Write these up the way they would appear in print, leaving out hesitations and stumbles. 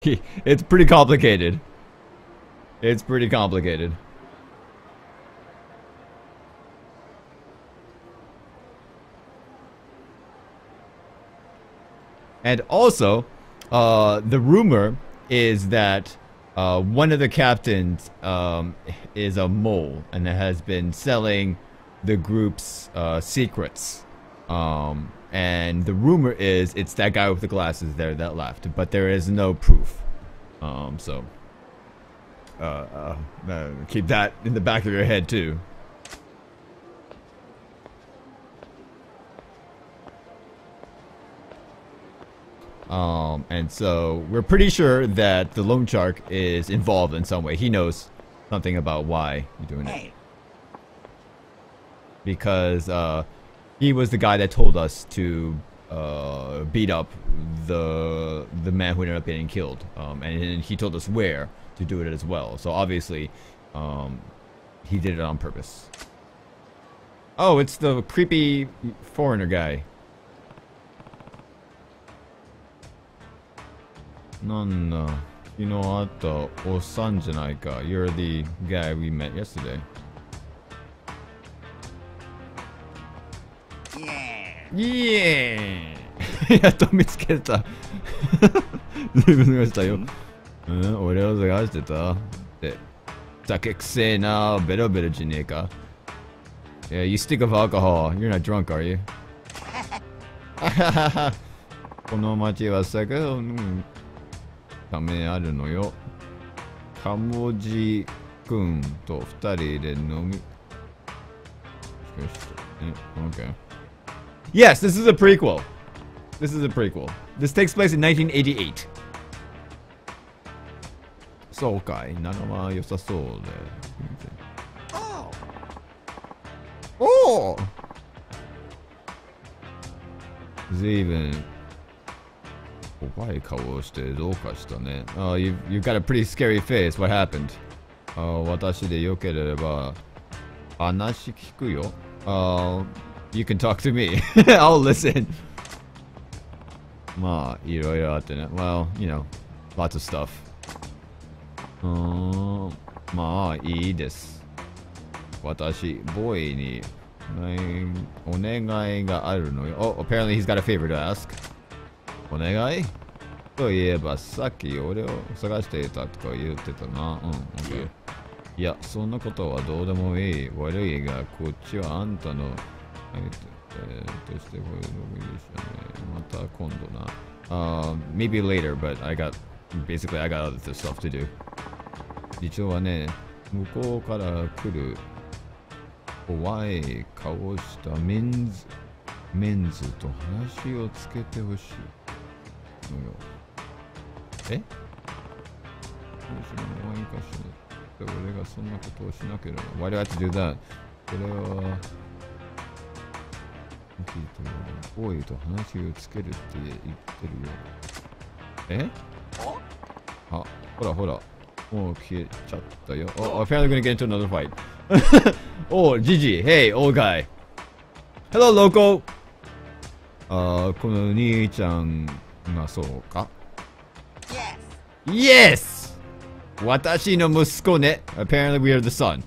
It's pretty complicated. It's pretty complicated. And also, the rumor is that one of the captains is a mole and has been selling the group's secrets. And the rumor is it's that guy with the glasses there that left, but there is no proof. So keep that in the back of your head too. And so we're pretty sure that the loan shark is involved in some way. He knows something about why you're doing it. Because he was the guy that told us to beat up the man who ended up getting killed. And he told us where to do it as well. So obviously, he did it on purpose. Oh, it's the creepy foreigner guy. Nanda, you know what? Osan janai ka. You're the guy we met yesterday. Yeah! やっと見つけた。ずいぶん探したよ。俺を探してた。で、酒くせえな、ベロベロじゃねえか。Yeah, you stink of alcohol. You're not drunk, are you? この町は酒を飲むためあるのよ。カモジ君と二人で飲み。Okay. Yes, this is a prequel. This is a prequel. This takes place in 1988. そうかい、長間良さそうで。おお。随分怖い顔をしてどうかしたね。Oh, you've got a pretty scary face. What happened? 私でよければ話聞くよ。You can talk to me. I'll listen. まあ、いろいろあってね。Well, you know, lots of stuff. まあ、いいです。私、ボーイにお願いがあるのよ。Oh, apparently he's got a favor to ask. お願いといえば、さっき俺を探していたとか言ってたな。Okay. いや、そんなことはどうでもいい。悪いが、こっちはあんたのmaybe later, but I got other stuff to do. 実はね、向こうから来る怖い顔したメンズと話をつけてほしいのよ。え？俺がそんなことをしなければ。Why do I have to do that? これはボーイと話をつけるって言ってるよ。え？あ、ほらほら。もう消えちゃったよ。Oh, apparently we're gonna get into another fight. Oh, Gigi. Hey, old guy. Hello, loco. この兄ちゃんがそうか？ Yes! 私の息子ね。Apparently we are the son.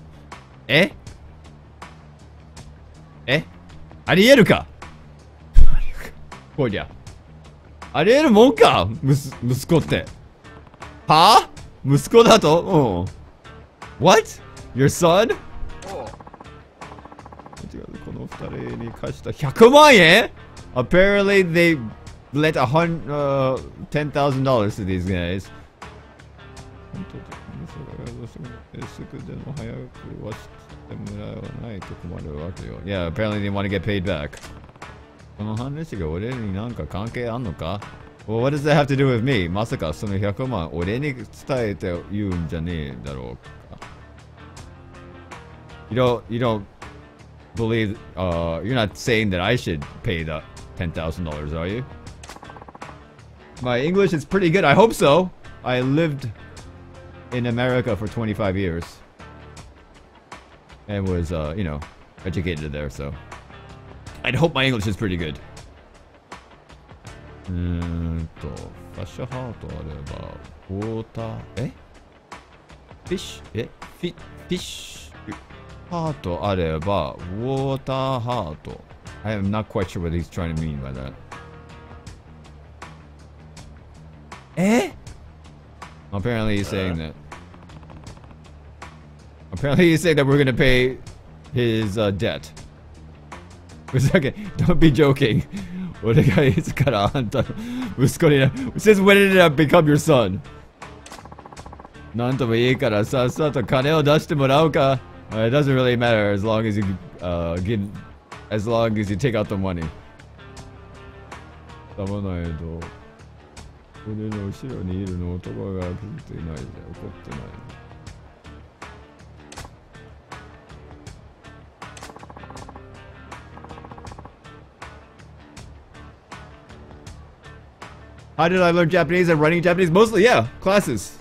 え？ありえるかこりゃ。ありえるもんか息子って。はぁ息子だとWhat? Your son? この二人に貸した100万円 Apparently they lent $10,000 to these guys. すぐでも早くはしてもらわないと困るわけよ。Yeah, apparently they want to get paid back. この話が俺になんか関係あんのか Well, what does that have to do with me? まさかその100万俺に伝えて言うんじゃねえだろうか。You don't believe, you're not saying that I should pay the $10,000, are you? My English is pretty good, I hope so. I lived in America for 25 years. And was, you know, educated there, so. I'd hope my English is pretty good. ファッシュハートあれば、ウォーター、フィッシュ、フィッシュハートあれば、ウォーターハート。I am not quite sure what he's trying to mean by that. Apparently he's saying that. Apparently he's saying that we're gonna pay his debt. For a second, don't be joking. 俺がいつからあんたの息子にな、since when did I become your son? なんともいいからさっさと金を出してもらうか。It doesn't really matter as long as you as long as you take out the money. たまないと俺の後ろにいるの男が気づいていないで怒ってない。How did I learn Japanese and writing Japanese? Mostly, yeah, classes.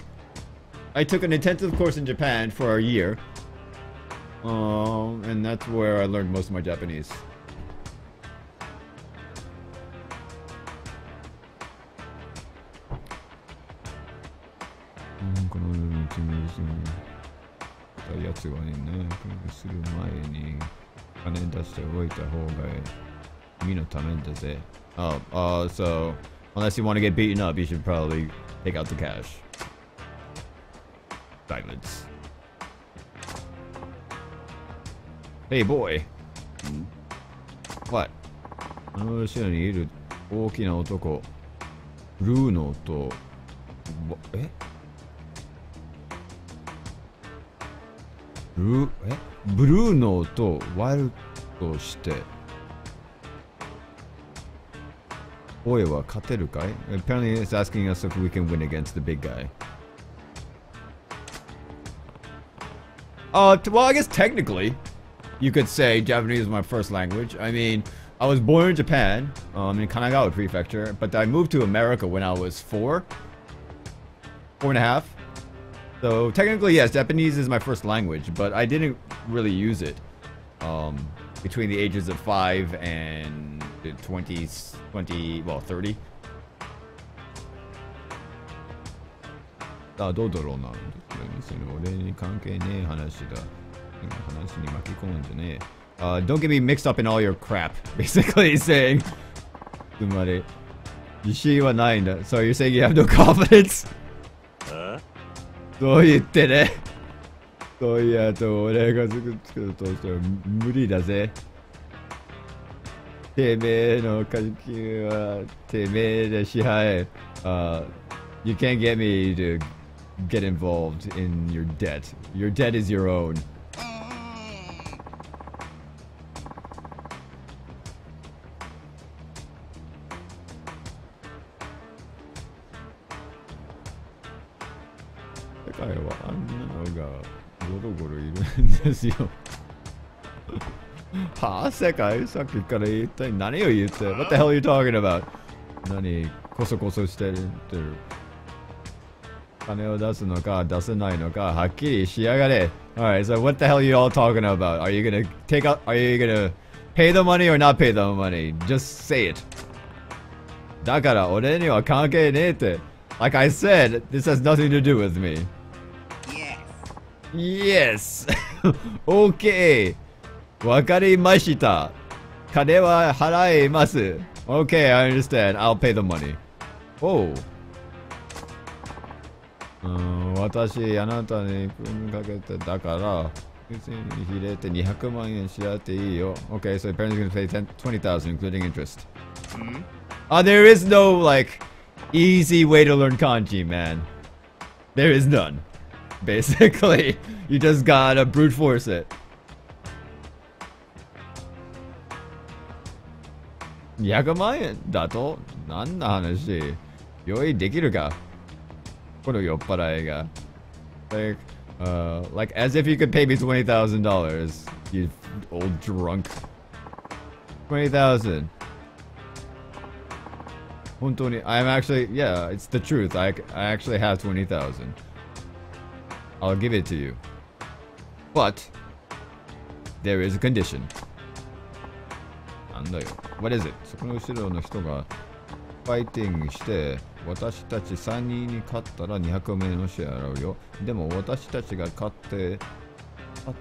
I took an intensive course in Japan for a year. And that's where I learned most of my Japanese. So unless you want to get beaten up, you should probably take out the cash. Silence. Hey boy. What? あの後ろにいる大きな男。ブルーノとブルーノとワイルドしてボイは勝てるかい? Apparently it's asking us if we can win against the big guy. Well, I guess technically you could say Japanese is my first language. I mean, I was born in Japan, in Kanagawa Prefecture, but I moved to America when I was 4 and a half. So technically, yes, Japanese is my first language, but I didn't really use it between the ages of 5 and 30. どうだろうな。俺に関係ねえ話だ。話に巻き込むんじゃねえ。Don't get me mixed up in all your crap. Basically saying. つまり、自信はないんだ。So you're saying you have no confidence? そう言ってね。そういやと俺が作るとしたら無理だぜ。てめえの貸金はてめえで支払え。You can't get me to get involved in your debt. Your debt is your own. What the hell are you talking about? 何こそこそしてる金を出すのか出せないのかはっきりしやがれ Alright, so what the hell are you all talking about? Are you gonna take out, are you gonna pay the money or not pay the money? Just say it. だから俺には関係ねえって Like I said, this has nothing to do with me. Yes. Okay. わかりました。金は払います。Okay, I understand. I'll pay the money. Oh. 私、あなたに組みかけてだから、別に入れて200万円し合っていいよ。Okay, so apparently he's gonna pay 20,000 including interest. There is no, like, easy way to learn kanji, man. There is none. Basically, you just gotta brute force it. 200万円だと何の話用意できるかこの酔っ払いが like as if you could pay me $20,000 you old drunk 20,000 本当に I'm actually yeah it's the truth I actually have 20,000 I'll give it to you but there is a conditionなんだよ What is it? そこの後ろの人がファイティングして、私たち3人に勝ったら200名の支払うよ。でも私たちが勝っ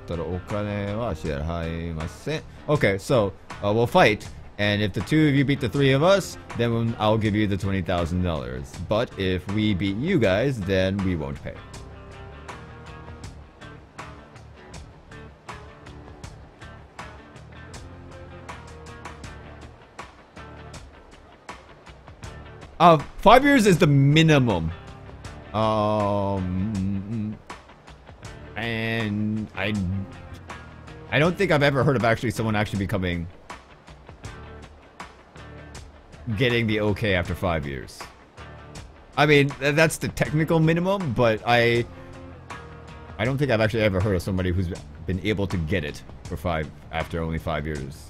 たらお金は支払いません。Okay, so we'll fight. And if the two of you beat the three of us, then I'll give you the $20,000. But if we beat you guys, then we won't pay. Uh, 5 years is the minimum. And I don't think I've ever heard of someone actually getting the okay after 5 years. I mean, that's the technical minimum, but I don't think I've actually ever heard of somebody who's been able to get it after only 5 years.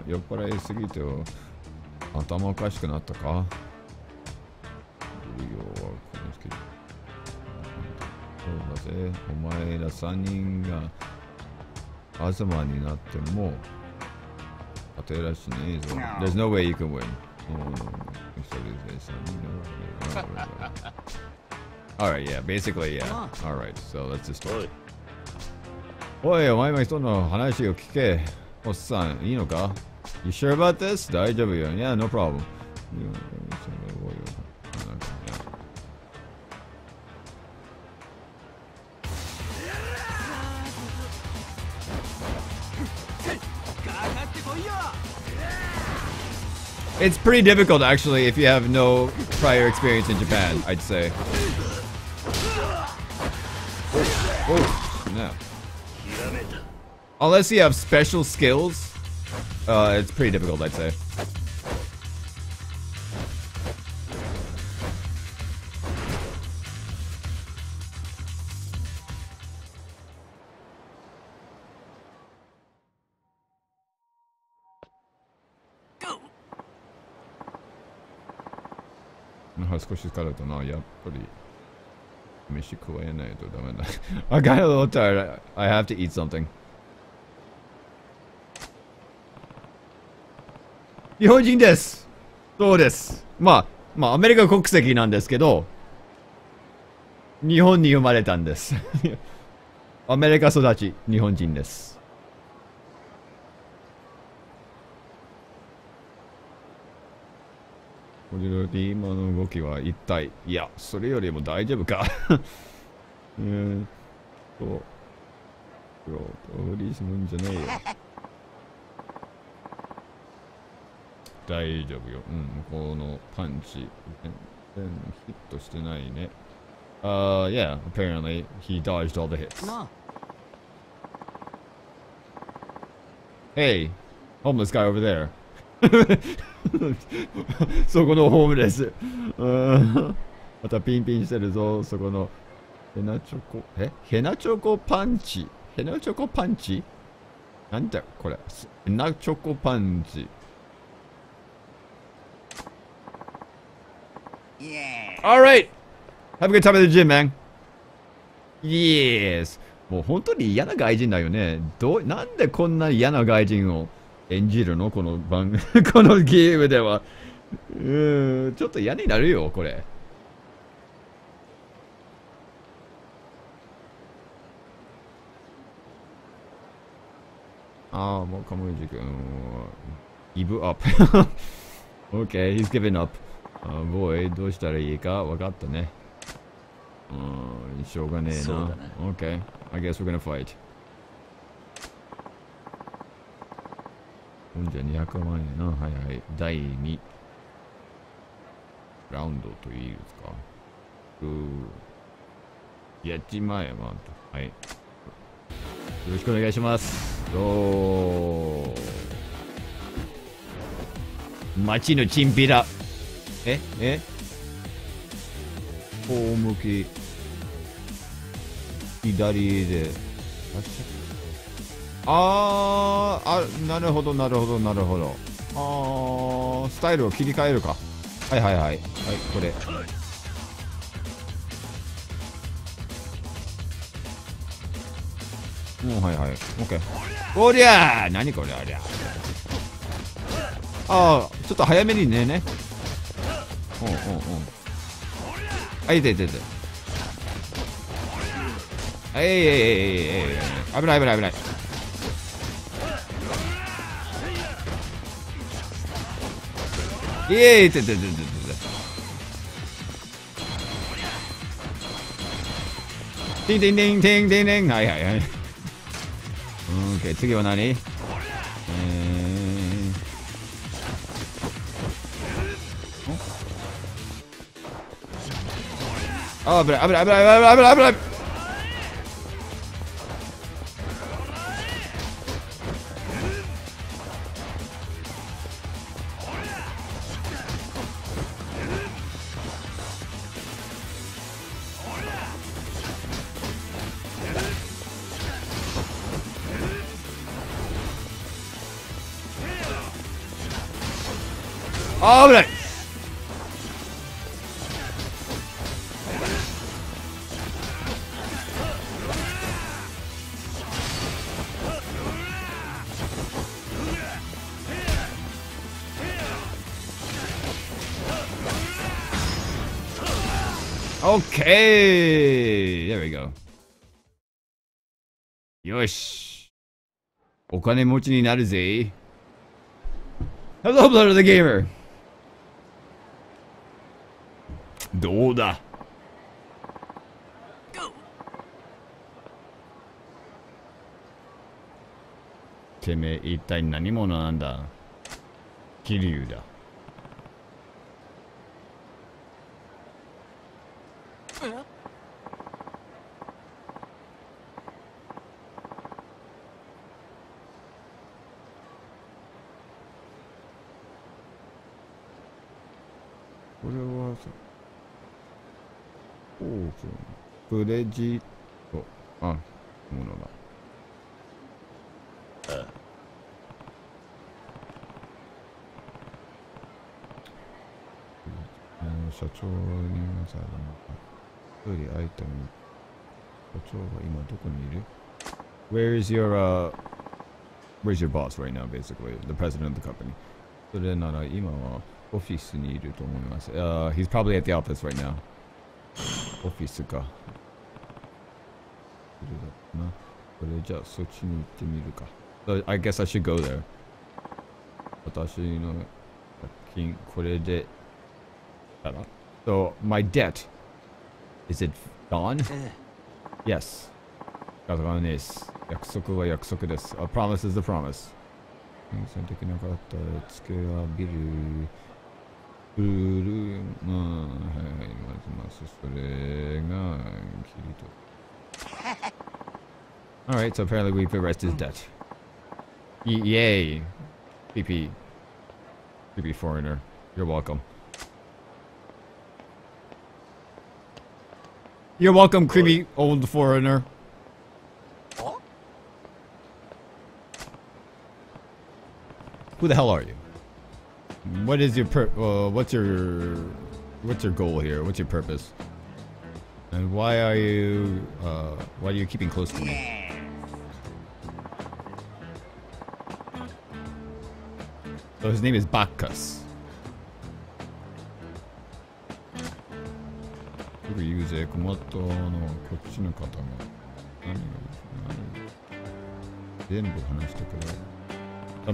酔っ払いすぎて頭おかしくなったか？そうだぜ、お前ら3人が東になっても当てらしねえぞ。There's no way you can win. Alright, yeah, basically, yeah. Alright, so that's the story. おい、お前も人の話を聞け。おっさん、いいのか？ You sure about this? 大丈夫よ。Yeah, no problem. It's pretty difficult, actually, if you have no prior experience in Japan, I'd say. Oh, snap. Unless you have special skills, it's pretty difficult, I'd say. I got a little tired. I have to eat something. 日本人です。そうです。まあアメリカ国籍なんですけど、日本に生まれたんです。アメリカ育ち、日本人です。これで今の動きは一体、いや、それよりも大丈夫か。無理するんじゃねえよ。大丈夫よ。このパンチ、全然ヒットしてないね。Yeah, apparently he dodged all the hits. Hey, homeless guy over there. そこのホームレス。またピンピンしてるぞ、そこの。ヘナチョコ、ヘナチョコパンチ。ヘナチョコパンチなんだこれ。ヘナチョコパンチ。Alright! Have a good time at the gym, man. Yes! もう本当に嫌な外人だよね。なんでこんな嫌な外人を演じるのこのこのゲームでは。ちょっと嫌になるよ、これ。もうカムイジ君。Give up. Okay, he's giving up. Boy, どうしたらいいか分かったね。しょうがねえな。Okay, I guess we're gonna fight. じゃ200万円な。はいはい。第2ラウンドといいですか。やっちまえまんと。はい。よろしくお願いします。街のチンピラ。後向き。左で。なるほど、なるほど、なるほど。スタイルを切り替えるか。はいはいはい。はい、これ。はいはい。オッケー。おりゃー何これありゃ。ああ、ちょっと早めにね。うんうんうん。あ、いていていて。危ない危ない危ない。いてててててて。ティンティンティンティンティンティン。はいはいはい。オッケー、次は何？あ、危ない危ない危ない危ない危ない危ない。あ、危ない。Okay! There we go. よし。お金持ちになるぜ。Hello, Blood of the Gamer! どうだ？てめえ、一体何者なんだ？桐生だ。これはさ、オープン、クレジット、あ、ものだ。社長にさ、一人アイテム、社長は今どこにいる？ Where's your boss right now, basically? The president of the company. それなら今はオフィスにいると思います。He's probably at the office right now. オフィスか。それだな。これじゃあそっちに行ってみるか。So, I guess I should go there. 私の借金、これで、So, my debt, is it gone? Yes. ガタガタです。約束は約束です。A promise is a promise. 金銭的なかったら付け浴びる。ブルー、まあ、はいはい、まずそれが、キリと。Alright, so apparently we've erased his debt. Yay! PP. PP foreigner. You're welcome. You're welcome, creepy old foreigner. Who the hell are you? What is your what's your goal here? What's your purpose? And why are you keeping close to me? So his name is Bacchus. Tell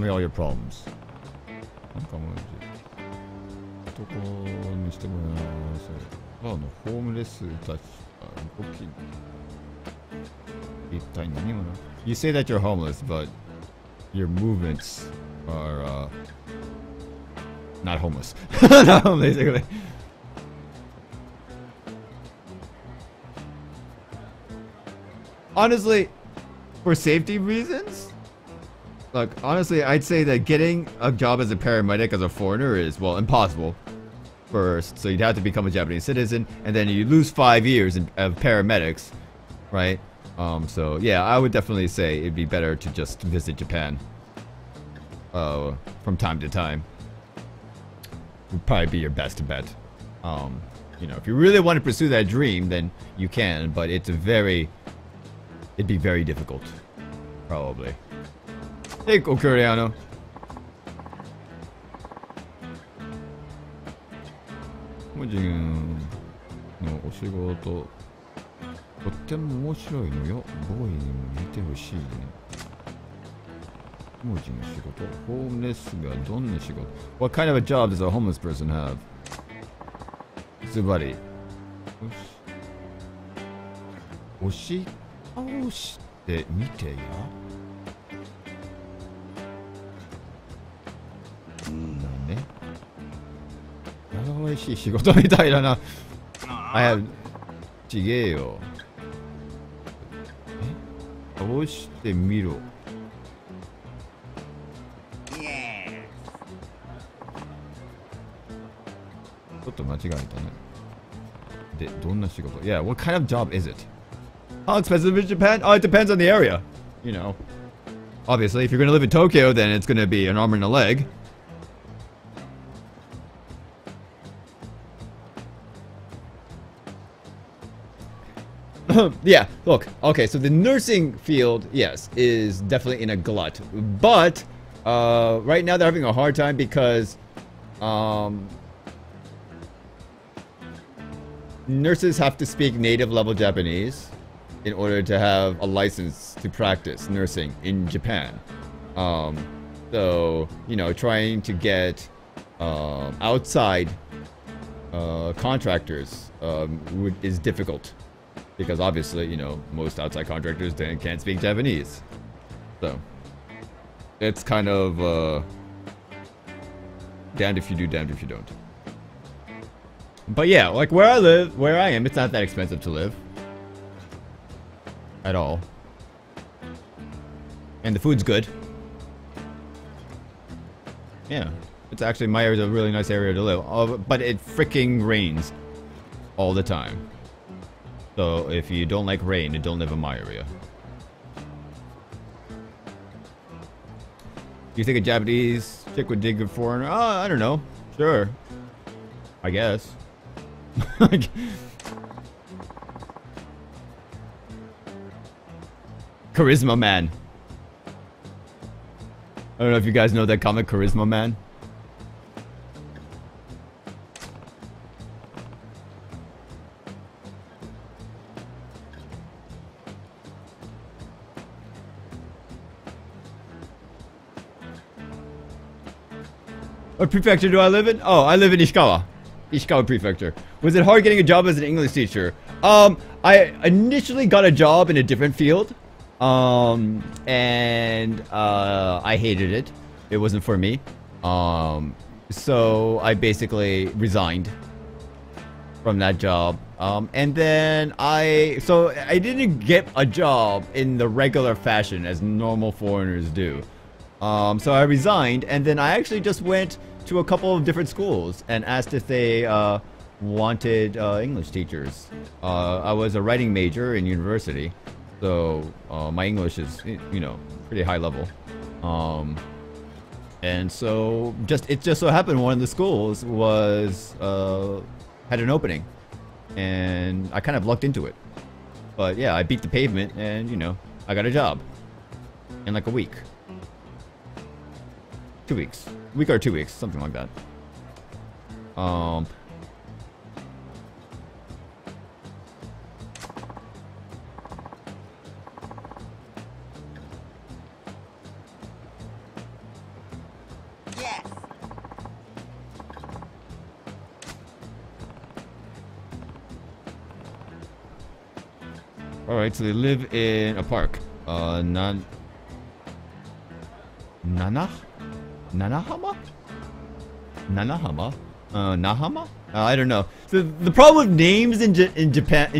me all your problems. なんかもう男にしてもらいます。ただのホームレスたちが動き一体何者？ You say that you're homeless, but your movements are not homeless. Not homeless, basically. Honestly, for safety reasons, look, honestly, I'd say that getting a job as a paramedic as a foreigner is, well, impossible. First, so you'd have to become a Japanese citizen, and then you lose 5 years of paramedics, right? So yeah, I would definitely say it'd be better to just visit Japan from time to time. Would probably be your best bet. You know, if you really want to pursue that dream, then you can, but it'd be very difficult, probably. Hey, Okuriano. 個人のお仕事、とっても面白いのよ。ボーイにも見てほしいね。個人の仕事、ホームレスがどんな仕事 What kind of a job does a homeless person have? ズバリ。押し倒してみてや。ね。長々しい仕事みたいだな。ちげえよ。倒してみろ。ちょっと間違えたね。で、どんな仕事 Yeah, what kind of job is it? How expensive is Japan? Oh, it depends on the area. You know. Obviously, if you're gonna live in Tokyo, then it's gonna be an arm and a leg. Yeah, look, okay, so the nursing field, yes, is definitely in a glut. But, right now they're having a hard time because, nurses have to speak native level Japanese in order to have a license to practice nursing in Japan. So, you know, trying to get outside contractors is difficult. Because obviously, you know, most outside contractors can't speak Japanese. So, it's kind of damned if you do, damned if you don't. But yeah, like where I am, it's not that expensive to live. At all. And the food's good. Yeah. It's actually, my area is a really nice area to live. But it freaking rains all the time. So if you don't like rain, then don't live in my area. You think a Japanese chick would dig a foreigner? Oh, I don't know. Sure. I guess. Charisma Man. I don't know if you guys know that comic, Charisma Man. What prefecture do I live in? Oh, I live in Ishikawa. Ishikawa Prefecture. Was it hard getting a job as an English teacher? I initially got a job in a different field. I hated it. It wasn't for me. So I basically resigned from that job. And then I didn't get a job in the regular fashion as normal foreigners do. So I resigned, and then I actually just went to a couple of different schools and asked if they wanted English teachers. I was a writing major in university, so my English is, you know, pretty high level. And so it just so happened one of the schools was had an opening, and I kind of lucked into it. But yeah, I beat the pavement, and you know, I got a job in like a week. 2 weeks. Week or 2 weeks, something like that. Yes. Alright, so they live in a park. Nanahama? Nanahama? Nahama? I don't know. So the problem with names in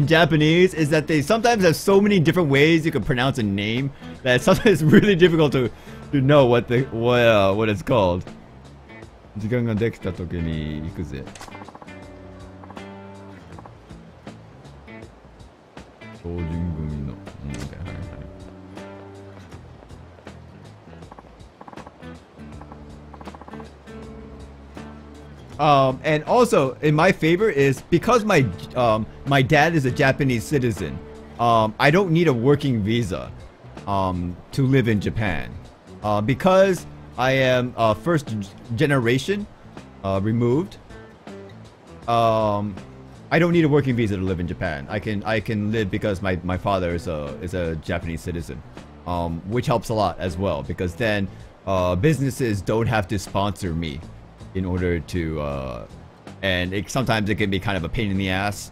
Japanese is that they sometimes have so many different ways you can pronounce a name that sometimes it's really difficult to know what it's called. 時間ができた時に行くぜ。標準組の。And also, in my favor is because my dad is a Japanese citizen. I don't need a working visa to live in Japan. Because I am first generation removed. I don't need a working visa to live in Japan. I can live because my father is a Japanese citizen, which helps a lot as well, because then businesses don't have to sponsor me in order to and sometimes it can be kind of a pain in the ass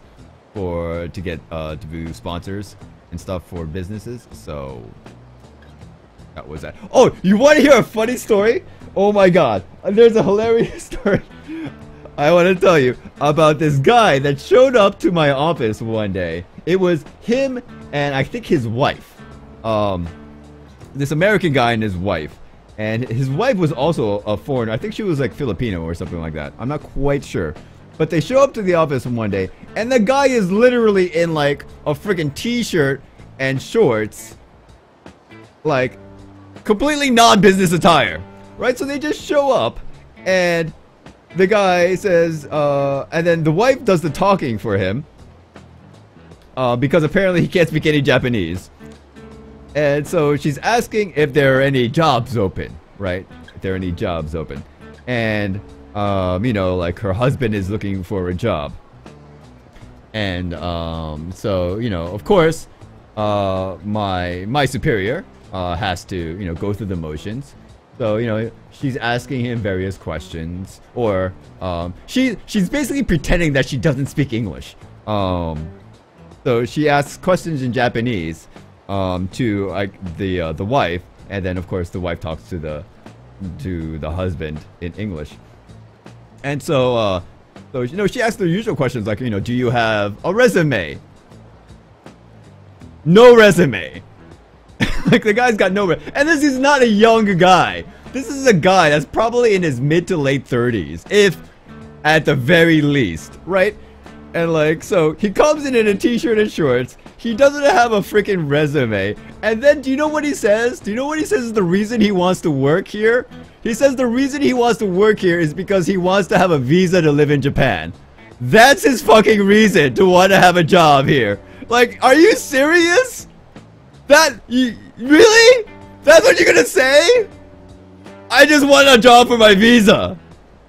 to get to do sponsors and stuff for businesses. So that was that. Oh, you want to hear a funny story? Oh my god, there's a hilarious story I want to tell you about this guy that showed up to my office one day. It was him and I think his wife. This American guy and his wife. And his wife was also a foreigner. I think she was like Filipino or something like that. I'm not quite sure. But they show up to the office one day, and the guy is literally in like a freaking t-shirt and shorts. Like, completely non-business attire. Right? So they just show up, and the guy says, and then the wife does the talking for him. Because apparently he can't speak any Japanese. And so she's asking if there are any jobs open, right? If there are any jobs open. And, you know, like her husband is looking for a job. And, so, you know, of course, my superior, has to, you know, go through the motions. So, you know, she's asking him various questions. Or, she's basically pretending that she doesn't speak English. So she asks questions in Japanese. To like the wife, and then of course the wife talks to the husband in English. And so so you know, she asks the usual questions like, you know, do you have a resume? No resume. Like the guy's got no and this is not a young guy. This is a guy that's probably in his mid to late 30s, if at the very least, right? And like, so he comes in a t-shirt and shorts. He doesn't have a freaking resume. And then do you know what he says? Do you know what he says is the reason he wants to work here? He says the reason he wants to work here is because he wants to have a visa to live in Japan. That's his fucking reason to want to have a job here. Like, are you serious? Really? That's what you're gonna say? I just want a job for my visa.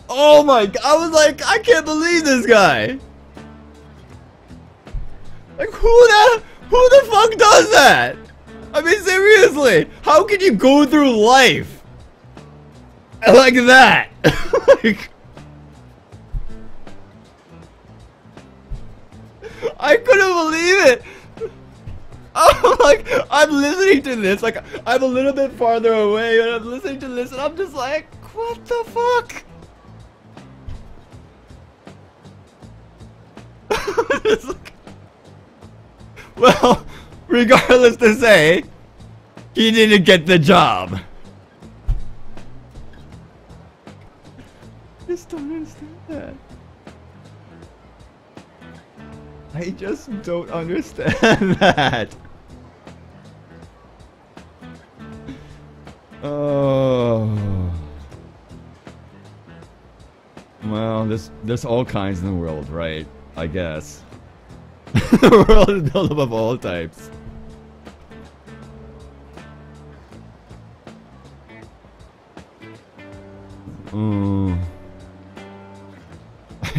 Oh my god, I was like, I can't believe this guy. Like, who the fuck does that? I mean, seriously, how can you go through life like that? Like, I couldn't believe it. I'm listening to this, like, I'm a little bit farther away, and I'm listening to this, and I'm just like, what the fuck? It's like, well, regardless to say, he didn't get the job. I just don't understand that. I just don't understand that. Oh. Well, there's all kinds in the world, right? I guess. The world is built up of all types. I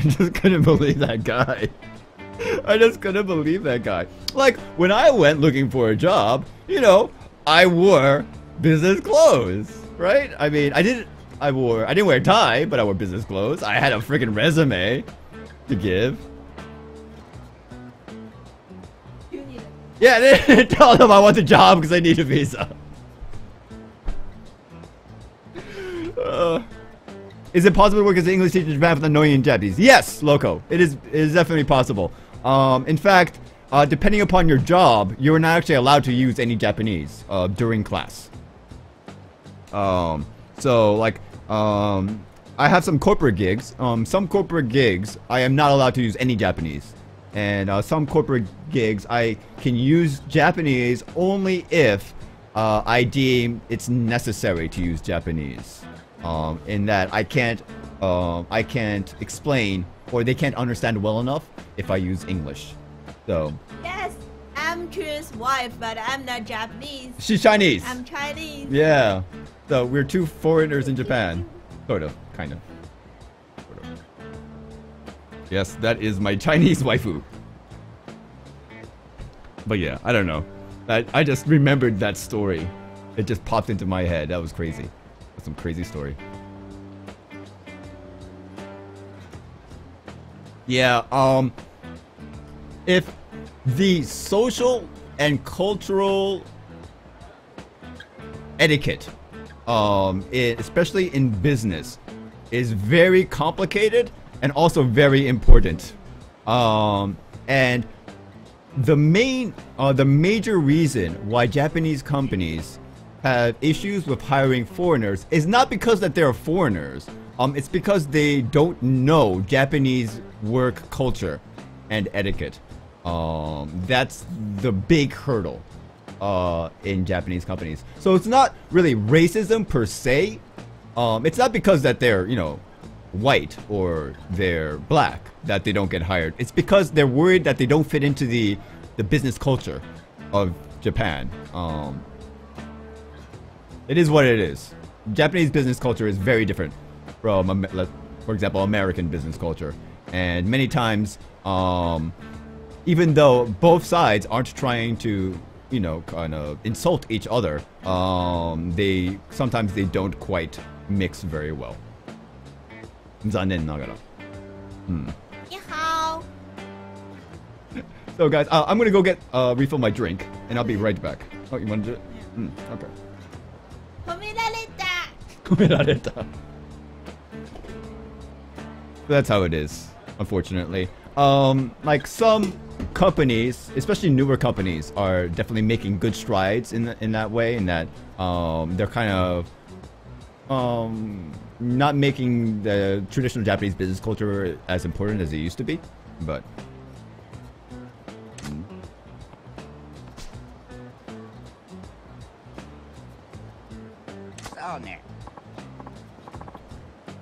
just couldn't believe that guy. I just couldn't believe that guy. Like, when I went looking for a job, you know, I wore business clothes, right? I mean, I didn't wear a tie, but I wore business clothes. I had a freaking resume to give. Yeah, they didn't tell them I want the job because I need a visa. Is it possible to work as an English teacher in Japan without knowing Japanese? Yes, Loco. It is definitely possible. In fact, depending upon your job, you're not actually allowed to use any Japanese during class. So, like, I have some corporate gigs. Some corporate gigs, I am not allowed to use any Japanese. And some corporate gigs, I can use Japanese only if I deem it's necessary to use Japanese. In that I can't explain, or they can't understand well enough if I use English. So. Yes, I'm Tria's wife, but I'm not Japanese. She's Chinese. I'm Chinese. Yeah. So we're two foreigners in Japan. Sort of, kind of. Sort of. Yes, that is my Chinese waifu. But yeah, I don't know. I just remembered that story. It just popped into my head. That was crazy. That's some crazy story. Yeah, if the social and cultural etiquette, especially in business, is very complicated and also very important. And the major reason why Japanese companies have issues with hiring foreigners is not because that they're foreigners. It's because they don't know Japanese work culture and etiquette. That's the big hurdle in Japanese companies. So it's not really racism per se. It's not because that they're, you know, white or they're black that they don't get hired. It's because they're worried that they don't fit into the business culture of Japan. It is what it is. Japanese business culture is very different from, for example, American business culture. And many times, even though both sides aren't trying to, you know, kind of insult each other, sometimes they don't quite mix very well. 残念ながら. Yeehaw. So guys, I'm gonna go get refill my drink, and I'll be right back. Oh, you want to do it? Yeah. Okay. 褒められた. 褒められた. That's how it is, unfortunately. Like some companies, especially newer companies, are definitely making good strides in that way, in that they're kind of not making the traditional Japanese business culture as important as it used to be, but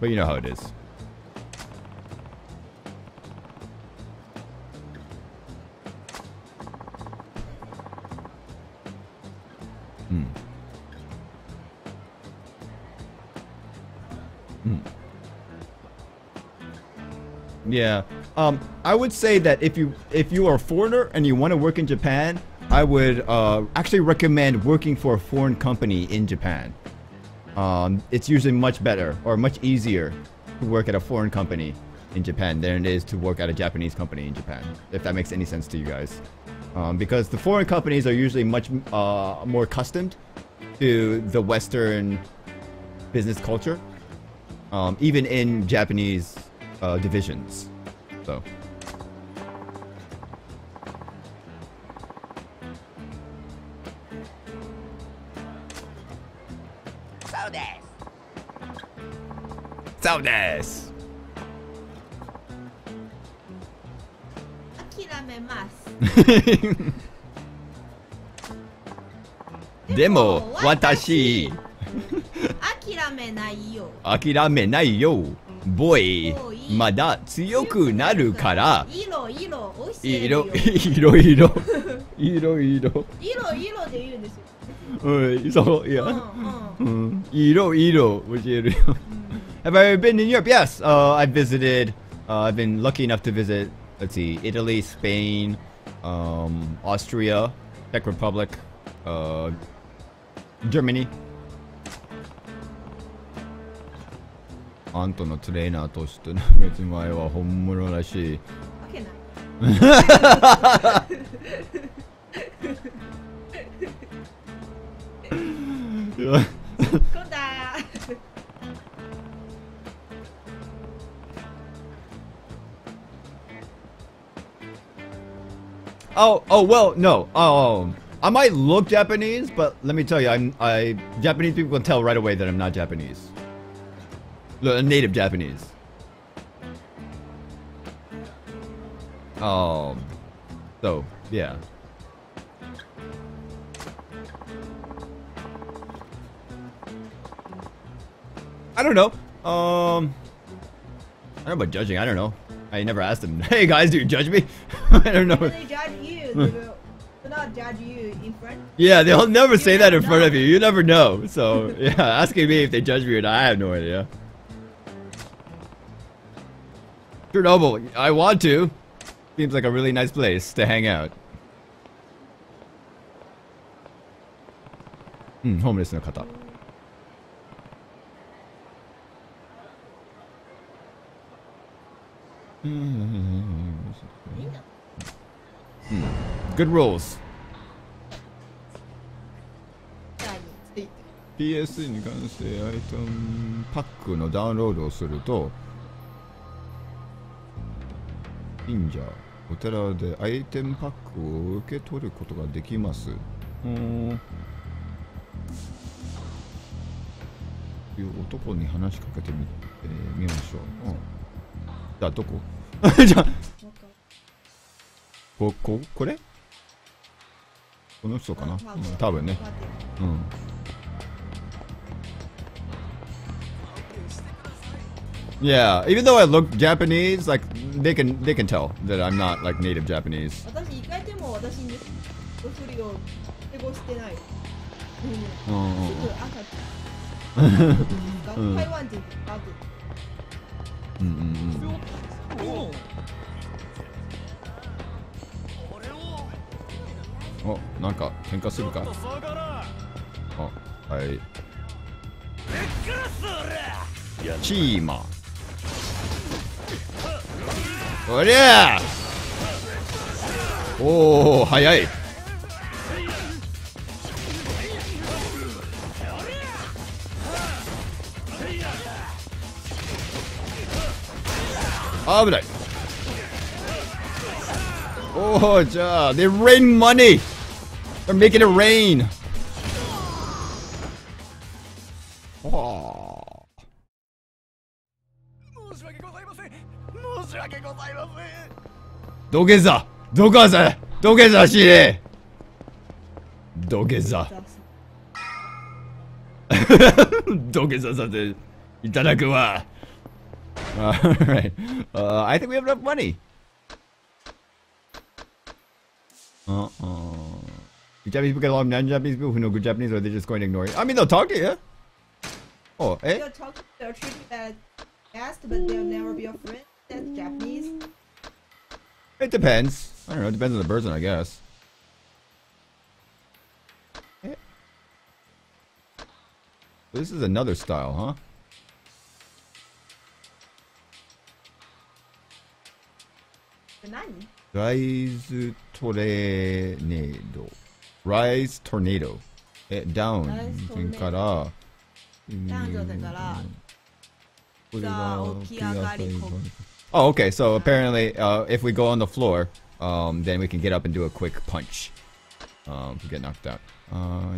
you know how it is. Yeah. I would say that if you are a foreigner and you want to work in Japan, I would actually recommend working for a foreign company in Japan. It's usually much better or much easier to work at a foreign company in Japan than it is to work at a Japanese company in Japan, if that makes any sense to you guys. Because the foreign companies are usually much more accustomed to the Western business culture, even in Japanese divisions. So. So des. 諦めます。でも私諦めないよ。諦めないよ。ボーイまだ強くなるから。色々教えるよ。色々で言うんですよ。そういや。色々教えるよ。Have I ever been in Europe? Yes. I've visited. I've been lucky enough to visit. Let's see, Italy, Spain, Austria, Czech Republic, Germany. あんたのトレーナーとしての別前は本物らしい。わけない。今だ。Oh well, no. I might look Japanese, but let me tell you, Japanese people can tell right away that I'm not Japanese. Native Japanese. So yeah. I don't know. I don't know about judging. I don't know. I never asked them. Hey guys, do you judge me? I don't know. When they judge you, they will not judge you in front. Yeah, they'll never say that in front of you. You never know. So yeah, asking me if they judge me or not, I have no idea. Chernobyl, I want to. Seems like a really nice place to hang out. うん、ホームレスの方。Good rules. PS に関してアイテムパックのダウンロードをすると、神社、お寺でアイテムパックを受け取ることができます。男に話しかけてみましょう。じゃあどこじゃあこれこの人かな、多分ね。Yeah, even though I look Japanese, like they can tell that I'm not like native Japanese. 私意外でも私におふりを英語してない。すぐ赤ちゃん。台湾人バグ。お、なんか喧嘩するか。はい。チーマ。おりゃー。おお、早い。危ない。おお、じゃあ、they rain money. They're making it rain. 土下座土下座土下座しれ土下座土下座させいただくわ。Alright. I think we have enough money. Japanese people get along with non-Japanese people who know good Japanese, or they're just going to ignore it? I mean, they'll talk to you. Oh, eh? They'll treat you as guest, but they'll never be your friend. That's Japanese. It depends. I don't know. It depends on the person, I guess. Eh. This is another style, huh? Rise tornado. Rise tornado. Down. から。Oh, okay. So apparently, if we go on the floor, then we can get up and do a quick punch. If we get knocked out.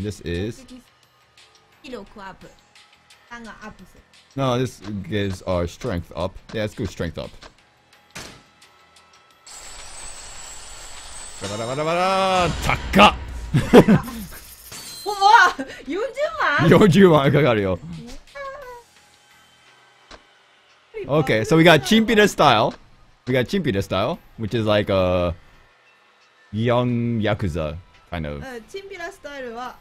This is. No, this gives our strength up. Yeah, let's go strength up. 高っ40万かかるよ。Okay, so we got Chimpita style. We got Chimpita style, which is like a young Yakuza kind of. Chimpita style は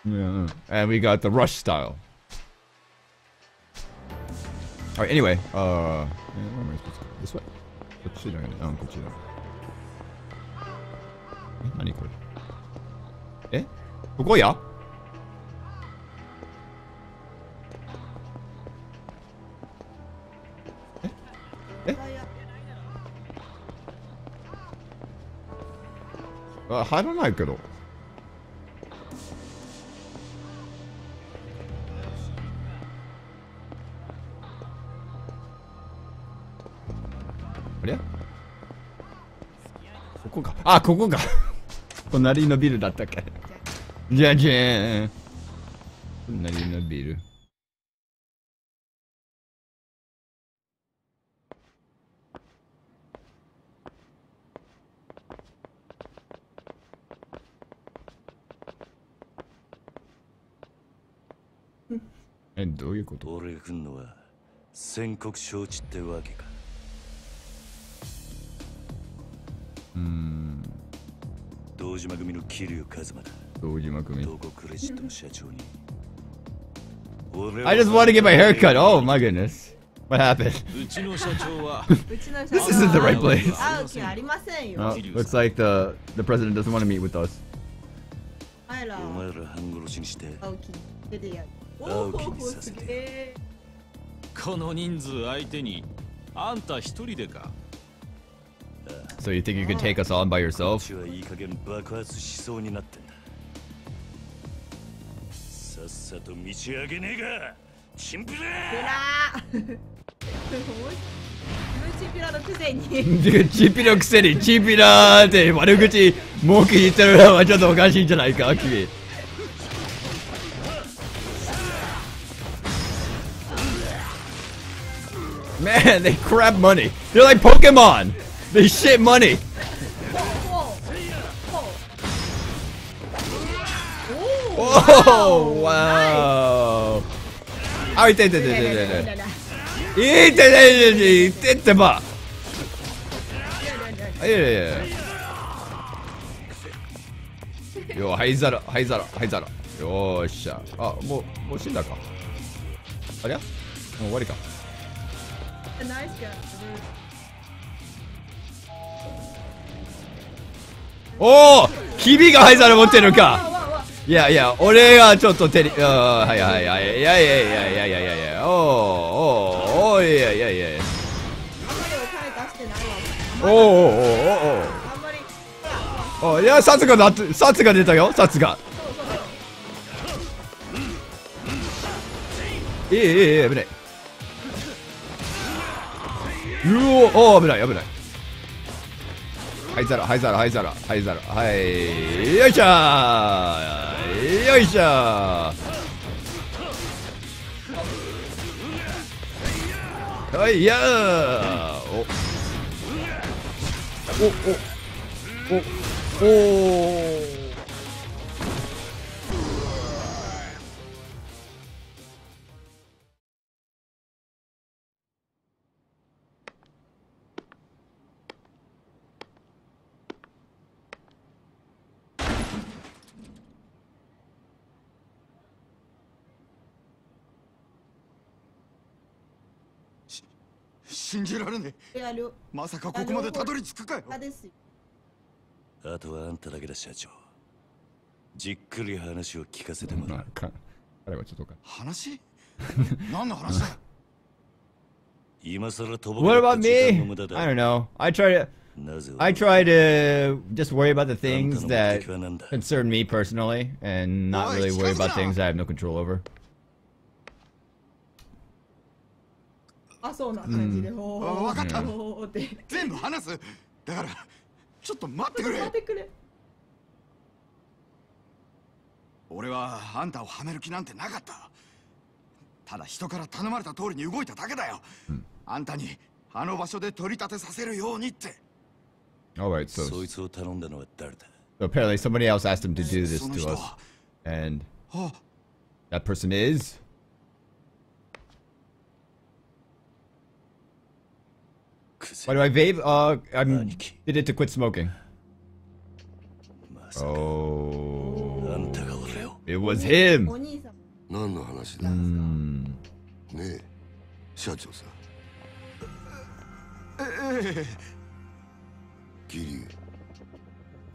Yeah, and we got the rush style. Alright, anyway, where am I supposed to go? This way? こっちだよね。こっちだ。何これ？え？ここや？入らないけど。あれ？ここか。あ、ここか。隣のビルだったっけ？じゃじゃーん。隣のビル。どういうこと？俺が来んのは宣告承知ってわけか。堂島組の桐生一馬だ。堂島組。どこクレジットの社長に。I just want to get my hair cut. Oh my goodness. What happened? うちの社長はうちの社 This isn't the right place. 会う気ありませんよ。 Oh, looks like the president doesn't want to meet with us. お前らお前ら半殺しにして会う気出てやる。お会う気おにさせてすげえ。この人数相手にあんた一人でか。 So you think you can take us on by こっ yourself? ちはいい加減爆発しそうになってんだ。さっさと道上げねえがチンピピララー。自分チンピラのくせに。チンピラくせにチンピラーって悪口文句言ってるのはちょっとおかしいんじゃないか君。Man, they crap money. They're like Pokemon. They shit money. おお。 Oh, wow. あ、いていていていていて。いていていていていてば。いやいやいや。よ、灰皿、灰皿、灰皿。よーしゃ。あ、もう死んだか。ありゃもう終わりか。ナイスガー。おお君が灰皿持ってるのか。いやいや、俺がちょっと手に、はいはいはい、いやいやいやいやいやいやいや、おーいやいやいやいや。おーおーおーおーあんまり。おーいや、札が出たよ、札が。危ない。うおー危ない危ない。灰皿灰皿灰皿灰皿、はいよいしょーよいしょーはいやーお信じられねえ。まさかここまでたどり着くかよ。あとはあんただけだ社長。じっくり話を聞かせてもらう。彼はちょっとか。話？何の話だ？今さら飛ぼ What う about me? I don't know. I try to just worry about the things that concern me personally and not really worry about things that I have no control over. あ、そうな感じで。わかった。全部話す。だからちょっと待ってくれ。待ってくれ。俺はあんたをはめる気なんてなかった。ただ人から頼まれた通りに動いただけだよ。あんたにあの場所で取り立てさせるようにって。Alright, so そいつを頼んだのは誰だ？ apparently somebody else asked him to do this to us. And that person is... Why do I vape? I did it to quit smoking. Oh, it was him. お兄さん。何の話だ。ねえ、社長さん。キリ、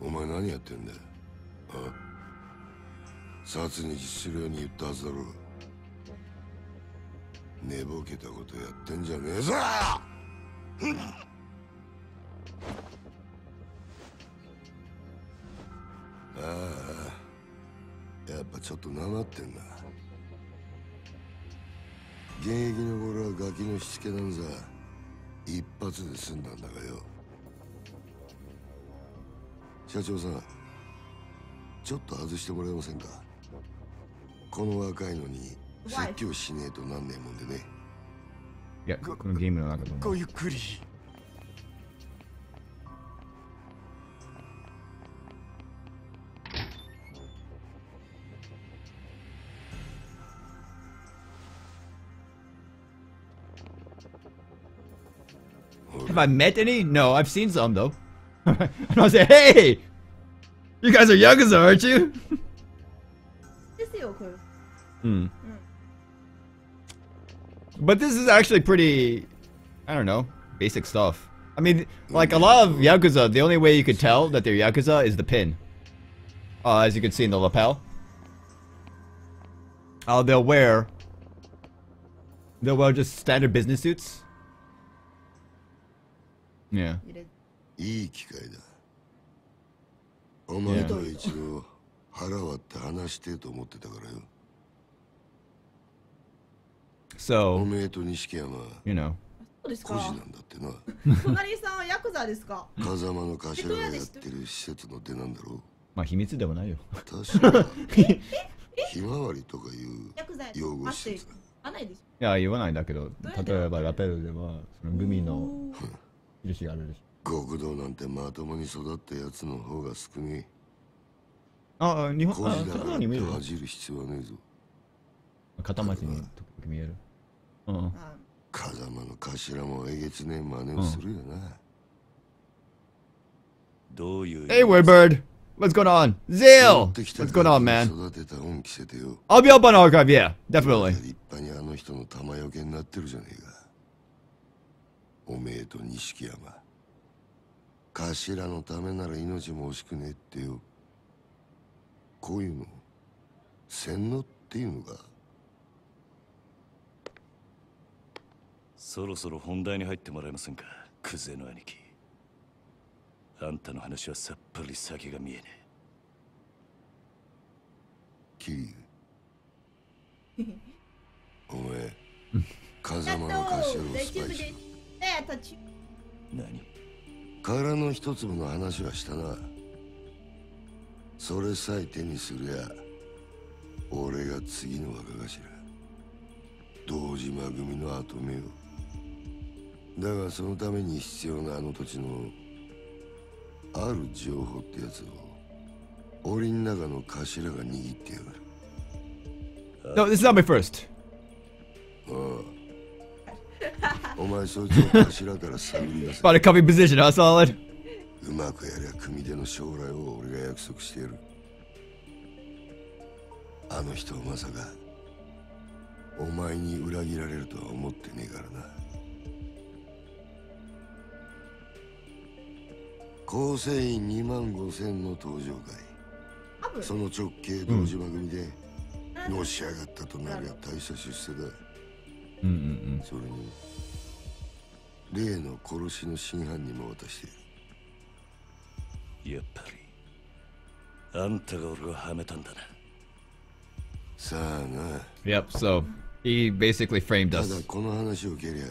お前何やってんだ。あ？殺に実するように言ったはずだろう。寝ぼけたことやってんじゃねえぞ。ああ、やっぱちょっとなまってんな。現役の頃はガキのしつけなんざ一発で済んだんだがよ。社長さん、ちょっと外してもらえませんか。この若いのに説教しねえとなんねえもんでね。いや、このゲームの中でも。ごゆっくり。Have I met any? No, I've seen some though. And I say, hey, you guys are Yakuza, aren't you? ですよこれ。うん。But this is actually pretty, I don't know, basic stuff. I mean, like a lot of Yakuza, the only way you could tell that they're Yakuza is the pin. As you can see in the lapel. They'll wear just standard business suits. Yeah. いい機会だ。お前とは一度腹割って話してと思ってたからよ。So, おめえと錦山、you know. そうです孤児か。なんだってな。隣さんはヤクザですか。風間の頭がやってる施設の出なんだろう。まあ秘密でもないよ。確かひまわりとかいうヤクザ用語施設だ。あないでしいや、言わないんだけど、例えばラペルでは、そのグミの印があるでしょ。極道なんてまともに育ったやつの方が少ねえ。あ、日本、孤児だそからってこに見える。恥じる必要はねえぞ。片町に時々見える。うん。ょ。風間の頭もえげつねえ真似をするよな。どういう Hey, Woodbird! What's going on? Zeal! What's going on, man? 育てた恩着せてよ。 I'll be up on archive, yeah, definitely. 立派にあの人の玉よけになってるじゃねえか。おめえと錦山。頭のためなら命も惜しくねえってよ。こういうの洗脳っていうのか。そろそろ本題に入ってもらえませんか、クゼの兄貴。あんたの話はさっぱり先が見えねキリお前風間の頭をスパイしろ。ねえ、立ち。え。何？殻の一粒の話はしたな。それさえ手にすりゃ俺が次の若頭堂島組の跡目よ。だがそのために必要なあの土地のある情報ってやつを檻の中の頭が握ってやがる。 No, this is not my first. お前そいつを頭から探り出せ。 About a coming position, huh, Solid? うまくやりゃ組での将来を俺が約束してやる。あの人はまさかお前に裏切られるとは思ってねえからな。構成員2万5,000の登場会。その直系堂島組でのし上がったとなりゃ大した出世だ。それに例の殺しの真犯人も渡している。やっぱりあんたが俺をはめたんだな。さあな。 Yep, so he basically framed た us. だこの話を蹴りゃ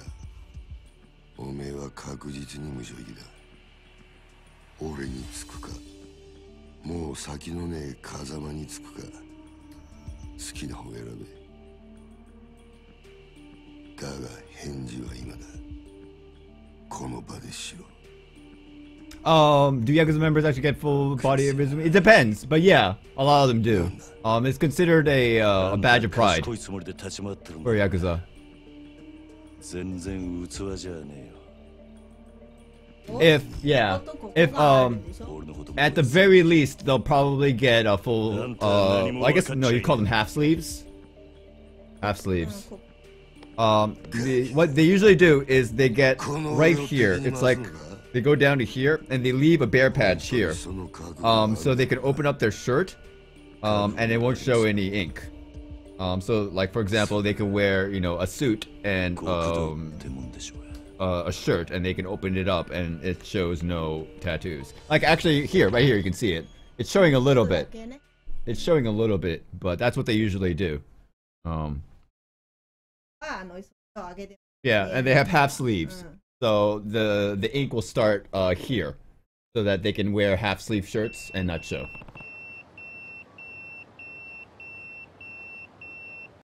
おめえは確実に無正義だ。俺につくかもう先のねえ風間につくか好きな方選べ。だが返事は今だ。この場でしろ。 Do Yakuza members actually get full body visibility? It depends, but yeah, a lot of them do. It's considered a badge of pride 賢いつもりで立ち回ってるん for だ。 Yakuza. 全然器じゃねえよ。 If, yeah, if, 俺のことも at the very least, they'll probably get a full, I guess, no, you call them half sleeves? Half sleeves. What they usually do is they get right here, it's like, they go down to here, and they leave a bare patch here. So they can open up their shirt, and it won't show any ink. So, like, for example, they can wear, you know, a suit and, 極道ってもんでしょうが。 a shirt, and they can open it up and it shows no tattoos. Like actually here, right here, you can see it. It's showing a little bit. It's showing a little bit, but that's what they usually do. Yeah, and they have half sleeves. So the ink will start here, so that they can wear half sleeve shirts and not show.